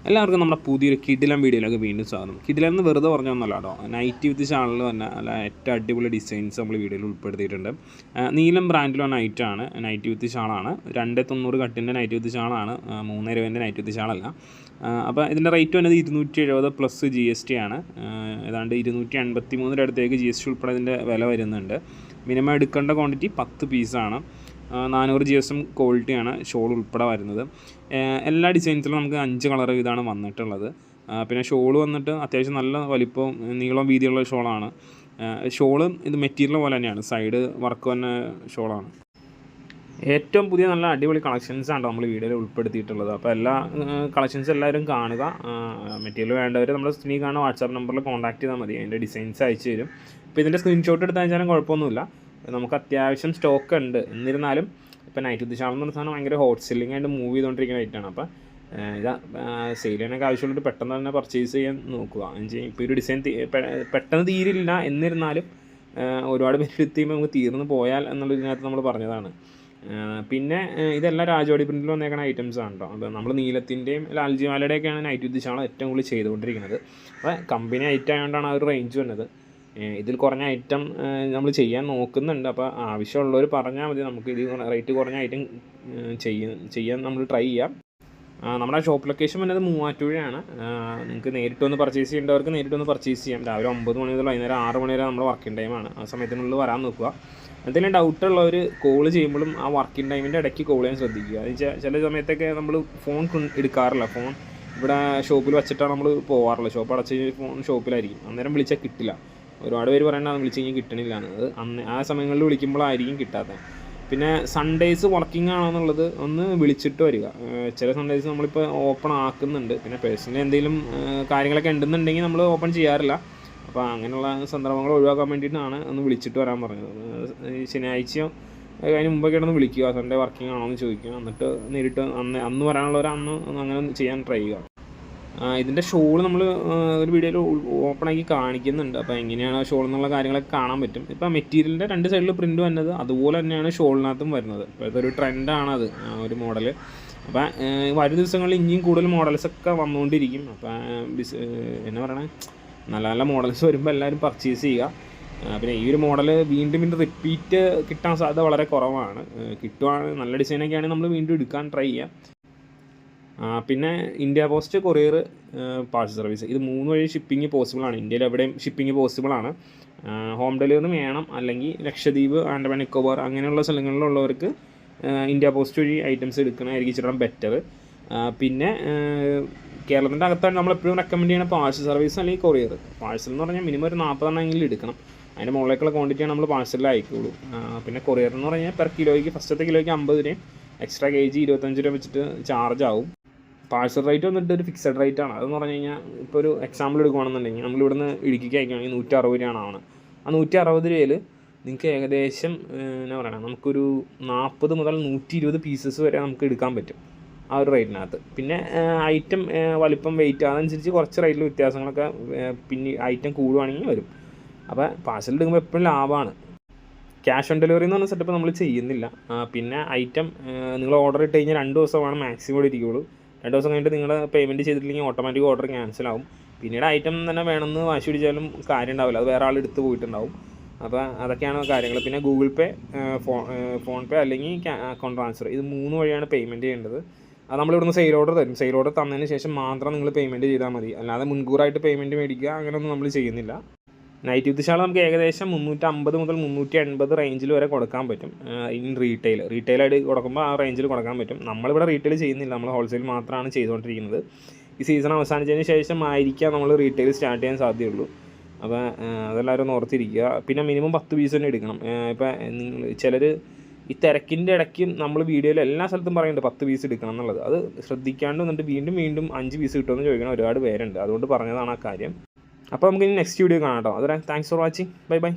എല്ലാവർക്കും നമ്മുടെ പുതിയൊരു കിടിലം വീഡിയോയിലൊക്കെ വീണ്ടും സ്വാഗതം. കിടിലം എന്ന് വെറുതെ പറഞ്ഞൊന്നുമല്ല കേട്ടോ, നൈറ്റ് വിത്ത് ചാനലിൽ തന്നെ അല്ല ഏറ്റവും അടിപൊളി ഡിസൈൻസ് നമ്മൾ വീഡിയോയിൽ ഉൾപ്പെടുത്തിയിട്ടുണ്ട്. നീലം ബ്രാൻഡിലുള്ള നൈറ്റാണ്, നൈറ്റ് വിത്ത് ഷാളാണ്. 290 കട്ടിൻ്റെ നൈറ്റ് വിത്ത് ഷാളാണ്, 320 നൈറ്റ് വിത്ത് ഷാളല്ല. അപ്പോൾ ഇതിൻ്റെ റേറ്റ് വന്നത് 270 പ്ലസ് GST ആണ്. ഏതാണ്ട് 283 അടുത്തേക്ക് GST ഉൾപ്പെടെ ഇതിൻ്റെ വില വരുന്നുണ്ട്. മിനിമം എടുക്കേണ്ട ക്വാണ്ടിറ്റി 10 പീസാണ്. 400 GSM ക്വാളിറ്റിയാണ് ഷോൾ ഉൾപ്പെടെ വരുന്നത്. എല്ലാ ഡിസൈൻസിലും നമുക്ക് 5 കളർ ഇതാണ് വന്നിട്ടുള്ളത്. പിന്നെ ഷോൾ വന്നിട്ട് അത്യാവശ്യം നല്ല വലിപ്പവും നീളം വീതിയുള്ള ഷോളാണ്. ഷോള് ഇത് മെറ്റീരിയൽ പോലെ തന്നെയാണ്, സൈഡ് വർക്ക് തന്നെ ഷോളാണ്. ഏറ്റവും പുതിയ നല്ല അടിപൊളി കളക്ഷൻസാണ് നമ്മൾ വീഡിയോയിൽ ഉൾപ്പെടുത്തിയിട്ടുള്ളത്. അപ്പോൾ എല്ലാ കളക്ഷൻസ് എല്ലാവരും കാണുക. മെറ്റീരിയൽ വേണ്ടവർ നമ്മുടെ സ്ക്രീനിൽ കാണുന്ന വാട്സാപ്പ് നമ്പറിൽ കോൺടാക്ട് ചെയ്താൽ മതി, അതിൻ്റെ ഡിസൈൻസ് അയച്ചു തരും. ഇപ്പോൾ ഇതിൻ്റെ സ്ക്രീൻഷോട്ട് എടുത്ത് അയച്ചാലും കുഴപ്പമൊന്നുമില്ല, നമുക്ക് അത്യാവശ്യം സ്റ്റോക്ക് ഉണ്ട്. എന്നിരുന്നാലും ഇപ്പോൾ നൈറ്റ് വിത്ത് ഷാൾ എന്ന് പറഞ്ഞ സാധനം ഭയങ്കര ഹോട്ട് സെല്ലിംഗ് ആയിട്ട് മൂവ് ചെയ്തുകൊണ്ടിരിക്കുന്ന ഐറ്റാണ്. അപ്പോൾ ഇത് സെയിൽ ചെയ്യാനൊക്കെ ആവശ്യമുള്ളൊരു പെട്ടെന്ന് തന്നെ പർച്ചേസ് ചെയ്യാൻ നോക്കുക. ഇപ്പോൾ ഒരു ഡിസൈൻ പെട്ടെന്ന് തീരില്ല, എന്നിരുന്നാലും ഒരുപാട് പേര് എത്തിയുമ്പോൾ നമുക്ക് തീർന്ന് പോയാൽ എന്നുള്ളതിനകത്ത് നമ്മൾ പറഞ്ഞതാണ്. പിന്നെ ഇതെല്ലാം രാജവാടി പ്രിൻറ്റിൽ വന്നേക്കുന്ന ഐറ്റംസാണ് കേട്ടോ. അപ്പോൾ നമ്മൾ നീലത്തിൻ്റെയും ലാൽജിമാലയുടെയൊക്കെയാണ് നൈറ്റ് വിത്ത് ഷാൾ ഏറ്റവും കൂടുതൽ ചെയ്തുകൊണ്ടിരിക്കുന്നത്. അപ്പോൾ കമ്പനി ഐറ്റം ആയതുകൊണ്ടാണ് ആ ഒരു റേഞ്ച് വന്നത്. ഇതിൽ കുറഞ്ഞ ഐറ്റം നമ്മൾ ചെയ്യാൻ നോക്കുന്നുണ്ട്. അപ്പോൾ ആവശ്യമുള്ളവർ പറഞ്ഞാൽ മതി, നമുക്ക് ഇത് റേറ്റ് കുറഞ്ഞ ഐറ്റം ചെയ്യാൻ നമ്മൾ ട്രൈ ചെയ്യാം. നമ്മുടെ ഷോപ്പ് ലൊക്കേഷൻ വന്നത് മൂവാറ്റുപുഴയാണ്. നിങ്ങൾക്ക് നേരിട്ട് വന്ന് പർച്ചേസ് ചെയ്യേണ്ടവർക്ക് നേരിട്ട് വന്ന് പർച്ചേസ് ചെയ്യാം. രാവിലെ 9 മണി മുതൽ വൈകുന്നേരം 6 മണി വരെ നമ്മൾ വർക്കിംഗ് ടൈമാണ്. ആ സമയത്തിനുള്ളിൽ വരാൻ നോക്കുക. എന്തെങ്കിലും ഡൗട്ടുള്ളവർ കോൾ ചെയ്യുമ്പോഴും ആ വർക്കിംഗ് ടൈമിൻ്റെ ഇടയ്ക്ക് കോൾ ചെയ്യാൻ ശ്രദ്ധിക്കുക. അത് ചില സമയത്തൊക്കെ നമ്മൾ ഫോൺ എടുക്കാറില്ല, ഫോൺ ഇവിടെ ഷോപ്പിൽ വെച്ചിട്ടാണ് നമ്മൾ പോകാറുള്ളത്. ഷോപ്പ് അടച്ച് ഫോൺ ഷോപ്പിലായിരിക്കും, അന്നേരം വിളിച്ചാൽ കിട്ടില്ല. ഒരുപാട് പേര് പറയേണ്ടത് വിളിച്ച് കഴിഞ്ഞാൽ കിട്ടണില്ല എന്നത്. ആ സമയങ്ങളിൽ വിളിക്കുമ്പോഴായിരിക്കും കിട്ടാത്തത്. പിന്നെ സൺഡേയ്സ് വർക്കിംഗ് ആണോ എന്നുള്ളത് ഒന്ന് വിളിച്ചിട്ട് വരിക. ചില സൺഡേയ്സ് നമ്മളിപ്പോൾ ഓപ്പൺ ആക്കുന്നുണ്ട്. പിന്നെ പേഴ്സണലി എന്തെങ്കിലും കാര്യങ്ങളൊക്കെ ഉണ്ടെന്നുണ്ടെങ്കിൽ നമ്മൾ ഓപ്പൺ ചെയ്യാറില്ല. അപ്പോൾ അങ്ങനെയുള്ള സന്ദർഭങ്ങൾ ഒഴിവാക്കാൻ വേണ്ടിയിട്ടാണ് ഒന്ന് വിളിച്ചിട്ട് വരാൻ പറഞ്ഞത്. ശനിയാഴ്ചയോ അതിന് മുമ്പൊക്കെ ഒന്ന് വിളിക്കുക, സൺഡേ വർക്കിംഗ് ആണോ എന്ന് ചോദിക്കുക. എന്നിട്ട് നേരിട്ട് അന്ന് വരാനുള്ളവർ അന്ന് അങ്ങനെ ചെയ്യാൻ ട്രൈ ചെയ്യുക. ഇതിൻ്റെ ഷോൾ നമ്മൾ ഒരു വീഡിയോയിൽ ഓപ്പണാക്കി കാണിക്കുന്നുണ്ട്. അപ്പോൾ എങ്ങനെയാണ് ഷോൾ എന്നുള്ള കാര്യങ്ങളൊക്കെ കാണാൻ പറ്റും. ഇപ്പോൾ മെറ്റീരിയലിൻ്റെ 2 സൈഡിൽ പ്രിൻറ്റ് വന്നത് അതുപോലെ തന്നെയാണ് ഷോളിനകത്തും വരുന്നത്. ഇപ്പോഴത്തെ ഒരു ട്രെൻഡാണത്, ഒരു മോഡൽ. അപ്പോൾ വരും ദിവസങ്ങളിൽ ഇനിയും കൂടുതൽ മോഡൽസൊക്കെ വന്നുകൊണ്ടിരിക്കും. അപ്പോൾ എന്നാ പറയണേ, നല്ല നല്ല മോഡൽസ് വരുമ്പോൾ എല്ലാവരും പർച്ചേസ് ചെയ്യുക. പിന്നെ ഈ ഒരു മോഡൽ വീണ്ടും റിപ്പീറ്റ് കിട്ടാൻ സാധ്യത വളരെ കുറവാണ്. കിട്ടുവാണ് നല്ല ഡിസൈനൊക്കെയാണെങ്കിൽ നമ്മൾ വീണ്ടും എടുക്കാൻ ട്രൈ ചെയ്യാം. പിന്നെ India post, courier, parcel service, ഇത് 3 വഴി ഷിപ്പിംഗ് പോസിബിളാണ്. ഇന്ത്യയിൽ എവിടെയും ഷിപ്പിംഗ് പോസിബിളാണ്. ഹോം ഡെലിവറി വേണം, അല്ലെങ്കിൽ ലക്ഷദ്വീപ്, ആൻഡമാൻ നിക്കോബാർ അങ്ങനെയുള്ള സ്ഥലങ്ങളിലുള്ളവർക്ക് ഇന്ത്യ പോസ്റ്റ് വഴി ഐറ്റംസ് എടുക്കണമായിരിക്കും ഇച്ചിരി ബെറ്റർ. പിന്നെ കേരളത്തിൻ്റെ അകത്താണ് നമ്മളെപ്പോഴും റെക്കമെൻഡ് ചെയ്യുന്ന പാഴ്സൽ സർവീസ് അല്ലെങ്കിൽ കൊറിയർ. പാഴ്സൽ എന്ന് പറഞ്ഞാൽ മിനിമം ഒരു 40 എണ്ണമെങ്കിലും എടുക്കണം. അതിൻ്റെ മുകളിലേക്കുള്ള ക്വാണ്ടിറ്റിയാണ് നമ്മൾ പാഴ്സലിൽ അയക്കുള്ളൂ. പിന്നെ കൊറിയർ എന്ന് പറഞ്ഞാൽ പെർ കിലോയ്ക്ക് ഫസ്റ്റത്തെ കിലോയ്ക്ക് 50 രൂപയും എക്സ്ട്രാ kg 25 രൂപ വെച്ചിട്ട് ചാർജ് ആവും. പാഴ്സൽ റേറ്റ് വന്നിട്ട് ഒരു ഫിക്സഡ് റേറ്റ് ആണ്. അതെന്ന് പറഞ്ഞു കഴിഞ്ഞാൽ ഇപ്പോൾ ഒരു എക്സാമ്പിൾ എടുക്കുകയാണെന്നുണ്ടെങ്കിൽ നമ്മളിവിടുന്ന് ഇടുക്കിക്ക് അയക്കുകയാണെങ്കിൽ 160 രൂപയാണ് ആവണം. ആ 160 രൂപയിൽ നിങ്ങൾക്ക് ഏകദേശം എന്നാ പറയണത്, നമുക്കൊരു 40 മുതൽ 120 പീസസ് വരെ നമുക്ക് എടുക്കാൻ പറ്റും ആ ഒരു റേറ്റിനകത്ത്. പിന്നെ ഐറ്റം വലിപ്പം, വെയിറ്റ് അതനുസരിച്ച് കുറച്ച് റേറ്റിൽ വ്യത്യാസങ്ങളൊക്കെ പിന്നെ ഐറ്റം കൂടുകയാണെങ്കിൽ വരും. അപ്പോൾ പാഴ്സൽ എടുക്കുമ്പോൾ എപ്പോഴും ലാഭമാണ്. ക്യാഷ് ഓൺ ഡെലിവറി എന്ന് പറഞ്ഞ സെറ്റപ്പ് നമ്മൾ ചെയ്യുന്നില്ല. പിന്നെ ഐറ്റം നിങ്ങൾ ഓർഡർ ഇട്ട് കഴിഞ്ഞാൽ 2 ദിവസമാണ് മാക്സിമം ഇവിടെ ഇരിക്കുകയുള്ളൂ. 2 ദിവസം കഴിഞ്ഞിട്ട് നിങ്ങൾ പേയ്മെൻറ്റ് ചെയ്തിട്ടില്ലെങ്കിൽ ഓട്ടോമാറ്റിക് ഓർഡർ ക്യാൻസലാവും. പിന്നീട് ഐറ്റം തന്നെ വേണമെന്ന് വാശി പിടിച്ചാലും കാര്യം ഉണ്ടാവില്ല, അത് വേറെ ആൾ എടുത്ത് പോയിട്ടുണ്ടാവും. അപ്പോൾ അതൊക്കെയാണ് കാര്യങ്ങൾ. പിന്നെ ഗൂഗിൾ പേ, ഫോൺ പേ അല്ലെങ്കിൽ അക്കൗണ്ട് ട്രാൻസ്ഫർ, ഇത് 3 വഴിയാണ് പേയ്മെൻറ്റ് ചെയ്യേണ്ടത്. അത് നമ്മളിവിടുന്ന് സെയിൽ ഓർഡർ തരും. സെയിൽ ഓർഡർ തന്നതിന് ശേഷം മാത്രം നിങ്ങൾ പേയ്മെൻറ്റ് ചെയ്താൽ മതി, അല്ലാതെ മുൻകൂറായിട്ട് പേയ്മെൻറ്റ് മേടിക്കുക അങ്ങനെയൊന്നും നമ്മൾ ചെയ്യുന്നില്ല. നൈറ്റ് വിത്ത് ഷാൾ നമുക്ക് ഏകദേശം 350 മുതൽ 380 റേഞ്ചിൽ വരെ കൊടുക്കാൻ പറ്റും. ഇൻ റീറ്റെയിലായിട്ട് കൊടുക്കുമ്പോൾ ആ റേഞ്ചിൽ കൊടുക്കാൻ പറ്റും. നമ്മളിവിടെ റീറ്റെയിൽ ചെയ്യുന്നില്ല, നമ്മൾ ഹോൾസെയിൽ മാത്രമാണ് ചെയ്തുകൊണ്ടിരിക്കുന്നത്. ഈ സീസൺ അവസാനിച്ചതിന് ശേഷം ആയിരിക്കാം നമ്മൾ റീറ്റെയിൽ സ്റ്റാർട്ട് ചെയ്യാൻ സാധ്യതയുള്ളൂ. അപ്പോൾ അതെല്ലാവരും ഒന്ന് ഓർത്തിരിക്കുക. പിന്നെ മിനിമം 10 പീസ് തന്നെ എടുക്കണം. ഇപ്പോൾ നിങ്ങൾ ചിലർ ഈ തിരക്കിൻ്റെ ഇടയ്ക്ക് നമ്മൾ വീഡിയോയിൽ എല്ലാ സ്ഥലത്തും പറയുന്നുണ്ട് 10 പീസ് എടുക്കണം എന്നുള്ളത്. അത് ശ്രദ്ധിക്കാണ്ട് വന്നിട്ട് വീണ്ടും 5 പീസ് കിട്ടുമെന്ന് ചോദിക്കണം ഒരുപാട് പേരുണ്ട്. അതുകൊണ്ട് പറഞ്ഞതാണ് ആ കാര്യം. അപ്പോൾ നമുക്ക് ഇനി നെക്സ്റ്റ് വീഡിയോ കാണാം കേട്ടോ. അതുവരെ താങ്ക്സ് ഫോർ വാച്ചിങ്. ബൈ.